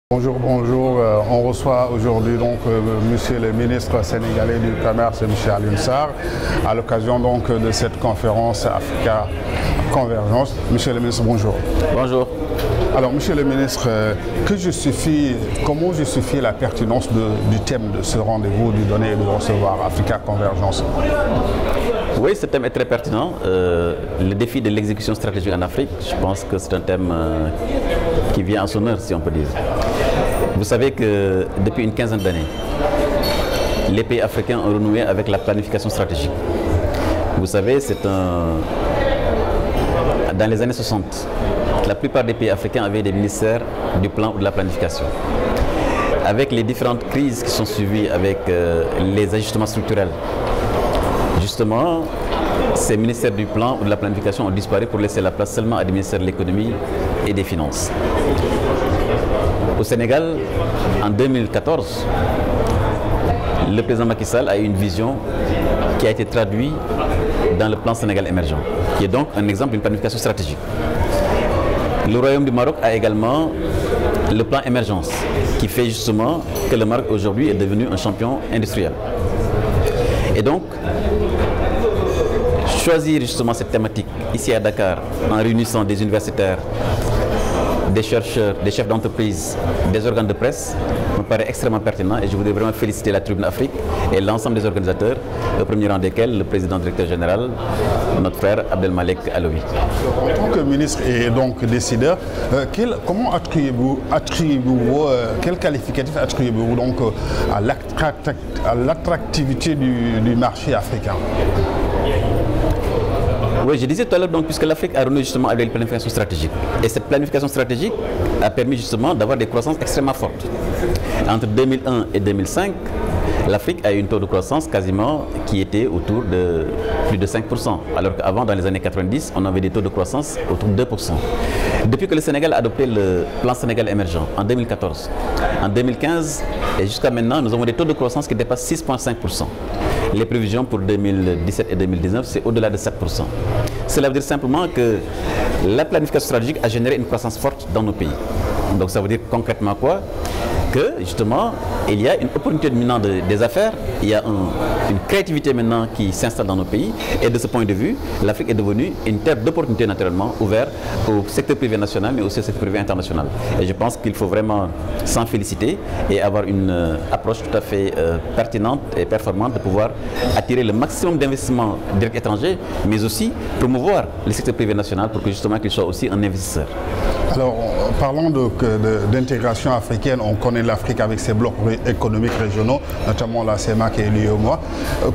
Bonjour, bonjour. On reçoit aujourd'hui donc Monsieur le ministre sénégalais du Commerce, M. Alioune Sarr, à l'occasion donc de cette conférence Africa Convergence. Monsieur le ministre, bonjour. Bonjour. Alors, Monsieur le ministre, comment justifier la pertinence du thème de ce rendez-vous, du donner et de recevoir Africa Convergence? Oui, ce thème est très pertinent. Le défi de l'exécution stratégique en Afrique, je pense que c'est un thème qui vient en son heure, si on peut dire. Vous savez que depuis une quinzaine d'années, les pays africains ont renoué avec la planification stratégique. Vous savez, dans les années 60, la plupart des pays africains avaient des ministères du plan ou de la planification. Avec les différentes crises qui sont suivies, avec les ajustements structurels, justement, ces ministères du plan ou de la planification ont disparu pour laisser la place seulement à des ministères de l'économie et des finances. Au Sénégal, en 2014, le président Macky Sall a eu une vision qui a été traduite dans le plan Sénégal émergent, qui est donc un exemple d'une planification stratégique. Le Royaume du Maroc a également le plan émergence, qui fait justement que le Maroc aujourd'hui est devenu un champion industriel. Et donc, choisir justement cette thématique ici à Dakar, en réunissant des universitaires, des chercheurs, des chefs d'entreprise, des organes de presse, me paraît extrêmement pertinent et je voudrais vraiment féliciter la Tribune Afrique et l'ensemble des organisateurs, au premier rang desquels le président directeur général, notre frère Abdelmalek Aloui. En tant que ministre et donc décideur, comment quel qualificatif attribuez-vous donc à l'attractivité du marché africain? Oui, je disais tout à l'heure, puisque l'Afrique a renoué justement avec une planification stratégique. Et cette planification stratégique a permis justement d'avoir des croissances extrêmement fortes. Entre 2001 et 2005, l'Afrique a eu une taux de croissance quasiment qui était autour de plus de 5%. Alors qu'avant, dans les années 90, on avait des taux de croissance autour de 2%. Depuis que le Sénégal a adopté le plan Sénégal émergent en 2014, en 2015 et jusqu'à maintenant, nous avons des taux de croissance qui dépassent 6,5%. Les prévisions pour 2017 et 2019, c'est au-delà de 7%. Cela veut dire simplement que la planification stratégique a généré une croissance forte dans nos pays. Donc ça veut dire concrètement quoi? Que justement, il y a une opportunité maintenant des affaires, il y a une créativité maintenant qui s'installe dans nos pays. Et de ce point de vue, l'Afrique est devenue une terre d'opportunités naturellement ouverte au secteur privé national, mais aussi au secteur privé international. Et je pense qu'il faut vraiment s'en féliciter et avoir une approche tout à fait pertinente et performante de pouvoir attirer le maximum d'investissements directs étrangers, mais aussi promouvoir le secteur privé national pour que justement qu'il soit aussi un investisseur. Alors, parlons d'intégration africaine. On connaît l'Afrique avec ses blocs économiques régionaux, notamment la CEMAC et l'UEMOA.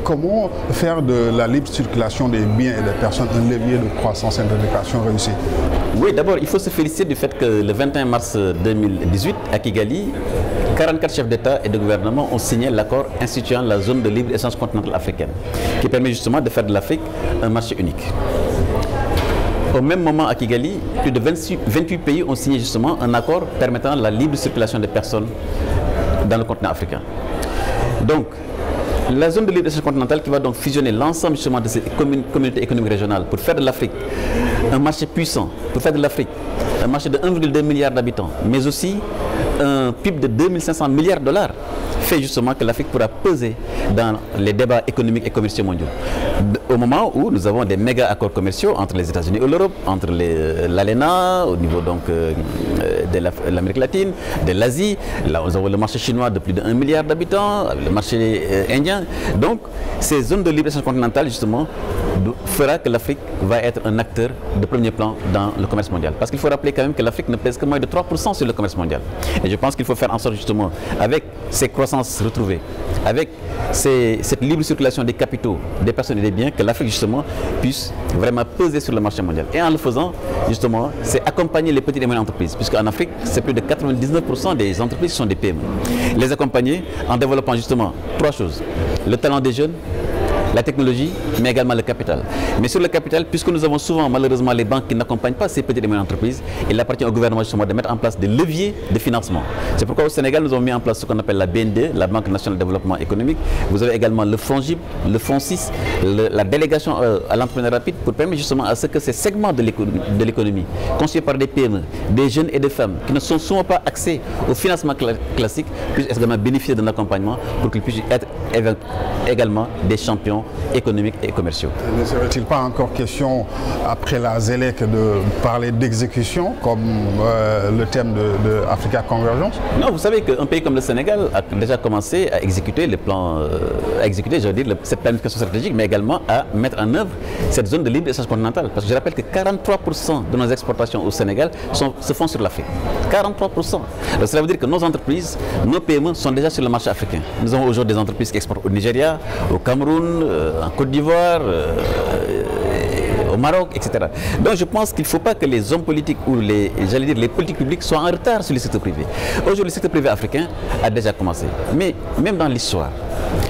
Comment faire de la libre circulation des biens et des personnes un levier de croissance et d'intégration réussie? Oui, d'abord, il faut se féliciter du fait que le 21 mars 2018, à Kigali, 44 chefs d'État et de gouvernement ont signé l'accord instituant la zone de libre-échange continentale africaine, qui permet justement de faire de l'Afrique un marché unique. Au même moment, à Kigali, plus de 28 pays ont signé justement un accord permettant la libre circulation des personnes dans le continent africain. Donc, la zone de libre-échange continentale qui va donc fusionner l'ensemble justement de ces communautés économiques régionales pour faire de l'Afrique un marché puissant, pour faire de l'Afrique un marché de 1,2 milliard d'habitants, mais aussi un PIB de 2500 milliards de dollars, fait justement que l'Afrique pourra peser dans les débats économiques et commerciaux mondiaux. Au moment où nous avons des méga accords commerciaux entre les États-Unis et l'Europe, entre l'ALENA, au niveau donc de l'Amérique latine, de l'Asie, là nous avons le marché chinois de plus de 1 milliard d'habitants, le marché indien. Donc ces zones de libre-échange continentale justement fera que l'Afrique va être un acteur de premier plan dans le commerce mondial. Parce qu'il faut rappeler quand même que l'Afrique ne pèse que moins de 3% sur le commerce mondial. Et je pense qu'il faut faire en sorte justement, avec ces croissances retrouvées, avec cette libre circulation des capitaux, des personnes et des biens, que l'Afrique justement puisse vraiment peser sur le marché mondial. Et en le faisant, justement, c'est accompagner les petites et moyennes entreprises. Puisqu'en Afrique, c'est plus de 99% des entreprises qui sont des PME. Les accompagner en développant justement trois choses. Le talent des jeunes, la technologie, mais également le capital. Mais sur le capital, puisque nous avons souvent malheureusement les banques qui n'accompagnent pas ces petites et moyennes entreprises, il appartient au gouvernement justement de mettre en place des leviers de financement. C'est pourquoi au Sénégal, nous avons mis en place ce qu'on appelle la BND, la Banque nationale de développement économique. Vous avez également le FONGIP, le FONSIS, la délégation à l'entrepreneuriat rapide pour permettre justement à ce que ces segments de l'économie, constitués par des PME, des jeunes et des femmes qui ne sont souvent pas accès au financement classique, puissent également bénéficier d'un accompagnement pour qu'ils puissent être également des champions économiques et commerciaux. Ne serait-il pas encore question, après la ZELEC, de parler d'exécution comme le thème de Africa Convergence? Non, vous savez qu'un pays comme le Sénégal a déjà commencé à exécuter les plans, cette planification stratégique, mais également à mettre en œuvre cette zone de libre-échange continentale. Parce que je rappelle que 43% de nos exportations au Sénégal se font sur l'Afrique. 43%. Donc cela veut dire que nos entreprises, nos PME sont déjà sur le marché africain. Nous avons aujourd'hui des entreprises qui exportent au Nigeria, au Cameroun, en Côte d'Ivoire, au Maroc, etc. Donc je pense qu'il ne faut pas que les hommes politiques ou les politiques publiques soient en retard sur le secteur privé. Aujourd'hui, le secteur privé africain a déjà commencé. Mais même dans l'histoire,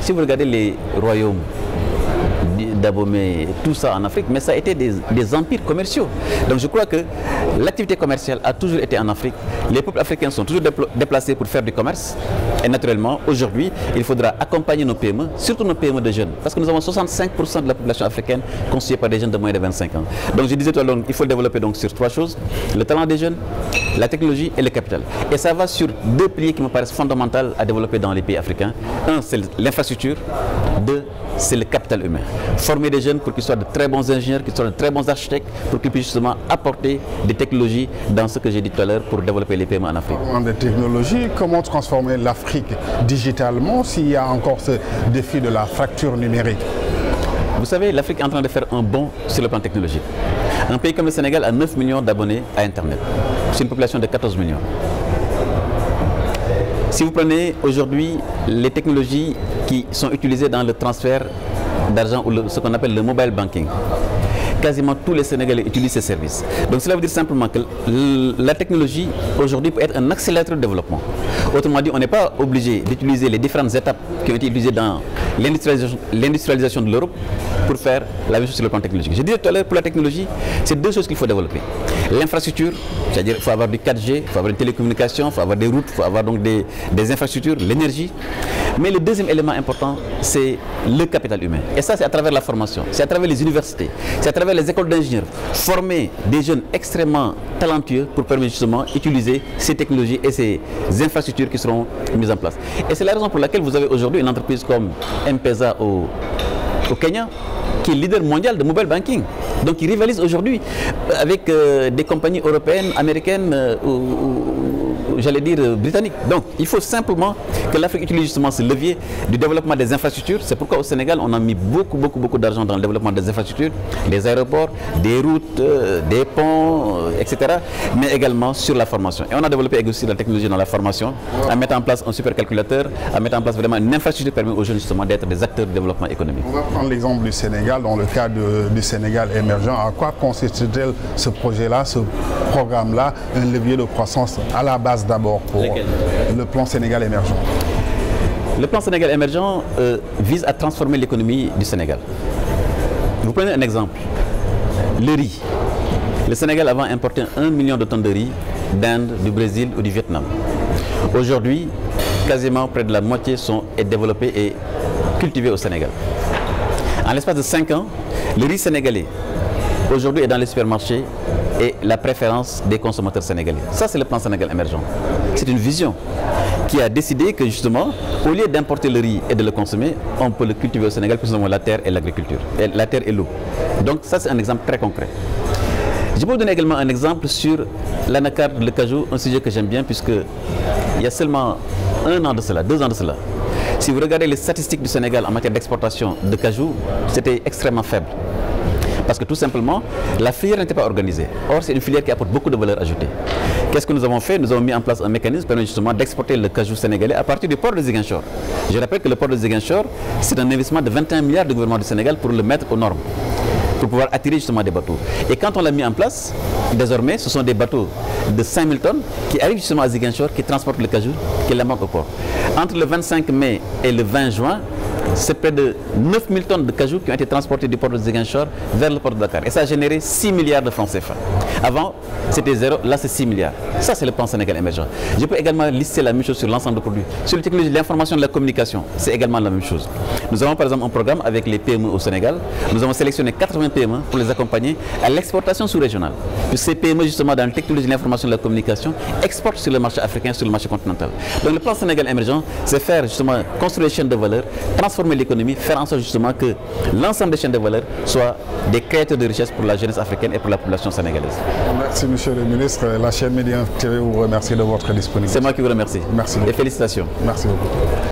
si vous regardez les royaumes d'Abomey, tout ça en Afrique, mais ça a été des empires commerciaux. Donc je crois que l'activité commerciale a toujours été en Afrique. Les peuples africains sont toujours déplacés pour faire du commerce. Et naturellement, aujourd'hui, il faudra accompagner nos PME, surtout nos PME de jeunes, parce que nous avons 65% de la population africaine constituée par des jeunes de moins de 25 ans. Donc je disais tout à l'heure, il faut le développer donc sur 3 choses, le talent des jeunes, la technologie et le capital. Et ça va sur 2 piliers qui me paraissent fondamentaux à développer dans les pays africains. Un, c'est l'infrastructure. 2, c'est le capital humain. Former des jeunes pour qu'ils soient de très bons ingénieurs, qu'ils soient de très bons architectes, pour qu'ils puissent justement apporter des technologies dans ce que j'ai dit tout à l'heure pour développer les PME en Afrique. En des technologies, comment transformer l'Afrique digitalement s'il y a encore ce défi de la fracture numérique? Vous savez, l'Afrique est en train de faire un bond sur le plan technologique. Un pays comme le Sénégal a 9 millions d'abonnés à Internet. C'est une population de 14 millions. Si vous prenez aujourd'hui les technologies qui sont utilisées dans le transfert d'argent ou ce qu'on appelle le mobile banking, quasiment tous les Sénégalais utilisent ces services. Donc cela veut dire simplement que la technologie aujourd'hui peut être un accélérateur de développement. Autrement dit, on n'est pas obligé d'utiliser les différentes étapes qui ont été utilisées dans l'industrialisation de l'Europe pour faire la même chose sur le plan technologique. Je disais tout à l'heure, pour la technologie, c'est 2 choses qu'il faut développer. L'infrastructure, c'est-à-dire qu'il faut avoir du 4G, il faut avoir une télécommunication, il faut avoir des routes, il faut avoir donc des infrastructures, l'énergie. Mais le deuxième élément important, c'est le capital humain. Et ça, c'est à travers la formation, c'est à travers les universités, c'est à travers les écoles d'ingénieurs. Former des jeunes extrêmement talentueux pour permettre justement d'utiliser ces technologies et ces infrastructures qui seront mises en place. Et c'est la raison pour laquelle vous avez aujourd'hui une entreprise comme M-Pesa au Kenya, qui est leader mondial de mobile banking. Donc il rivalise aujourd'hui avec des compagnies européennes, américaines ou j'allais dire britanniques. Donc il faut simplement que l'Afrique utilise justement ce levier du développement des infrastructures. C'est pourquoi au Sénégal, on a mis beaucoup d'argent dans le développement des infrastructures, des aéroports, des routes, des ponts, etc. Mais également sur la formation. Et on a développé aussi la technologie dans la formation, à mettre en place un supercalculateur, à mettre en place vraiment une infrastructure qui permet aux jeunes justement d'être des acteurs de développement économique. On va prendre l'exemple du Sénégal, dans le cas du Sénégal émergent. À quoi consiste-t-il ce projet-là, ce programme-là, un levier de croissance à la base d'abord pour le plan Sénégal émergent? Le plan Sénégal émergent vise à transformer l'économie du Sénégal. Vous prenez un exemple, le riz. Le Sénégal avant importait 1 million de tonnes de riz d'Inde, du Brésil ou du Vietnam. Aujourd'hui, quasiment près de la moitié est développée et cultivée au Sénégal. En l'espace de 5 ans, le riz sénégalais aujourd'hui est dans les supermarchés et la préférence des consommateurs sénégalais. Ça, c'est le plan Sénégal émergent. C'est une vision qui a décidé que justement, au lieu d'importer le riz et de le consommer, on peut le cultiver au Sénégal puisque nous avons la terre et l'agriculture, la terre et l'eau. Donc ça, c'est un exemple très concret. Je peux vous donner également un exemple sur l'anacarde, le cajou, un sujet que j'aime bien puisqu'il y a seulement 1 an de cela, 2 ans de cela. Si vous regardez les statistiques du Sénégal en matière d'exportation de cajou, c'était extrêmement faible. Parce que tout simplement, la filière n'était pas organisée. Or, c'est une filière qui apporte beaucoup de valeur ajoutée. Qu'est-ce que nous avons fait? Nous avons mis en place un mécanisme permettant justement d'exporter le cajou sénégalais à partir du port de Ziguinchor. Je rappelle que le port de Ziguinchor, c'est un investissement de 21 milliards du gouvernement du Sénégal pour le mettre aux normes, pour pouvoir attirer justement des bateaux. Et quand on l'a mis en place, désormais, ce sont des bateaux de 5000 tonnes qui arrivent justement à Ziguinchor, qui transportent le cajou, qui l'amènent au port. Entre le 25 mai et le 20 juin, c'est près de 9000 tonnes de cajou qui ont été transportées du port de Ziguinchor vers le port de Dakar. Et ça a généré 6 milliards de francs CFA. Avant, c'était 0, là c'est 6 milliards. Ça, c'est le plan Sénégal émergent. Je peux également lister la même chose sur l'ensemble des produits. Sur les technologies de l'information et de la communication, c'est également la même chose. Nous avons par exemple un programme avec les PME au Sénégal. Nous avons sélectionné 80 PME pour les accompagner à l'exportation sous-régionale. Ces PME, justement, dans la technologie de l'information et de la communication, exportent sur le marché africain, sur le marché continental. Donc le plan Sénégal émergent, c'est faire justement construire les chaînes de valeur, transformer l'économie, faire en sorte justement que l'ensemble des chaînes de valeur soient des créateurs de richesse pour la jeunesse africaine et pour la population sénégalaise. Merci Monsieur le ministre. La chaîne Média TV vous remercie de votre disponibilité. C'est moi qui vous remercie. Merci. Et félicitations. Merci beaucoup.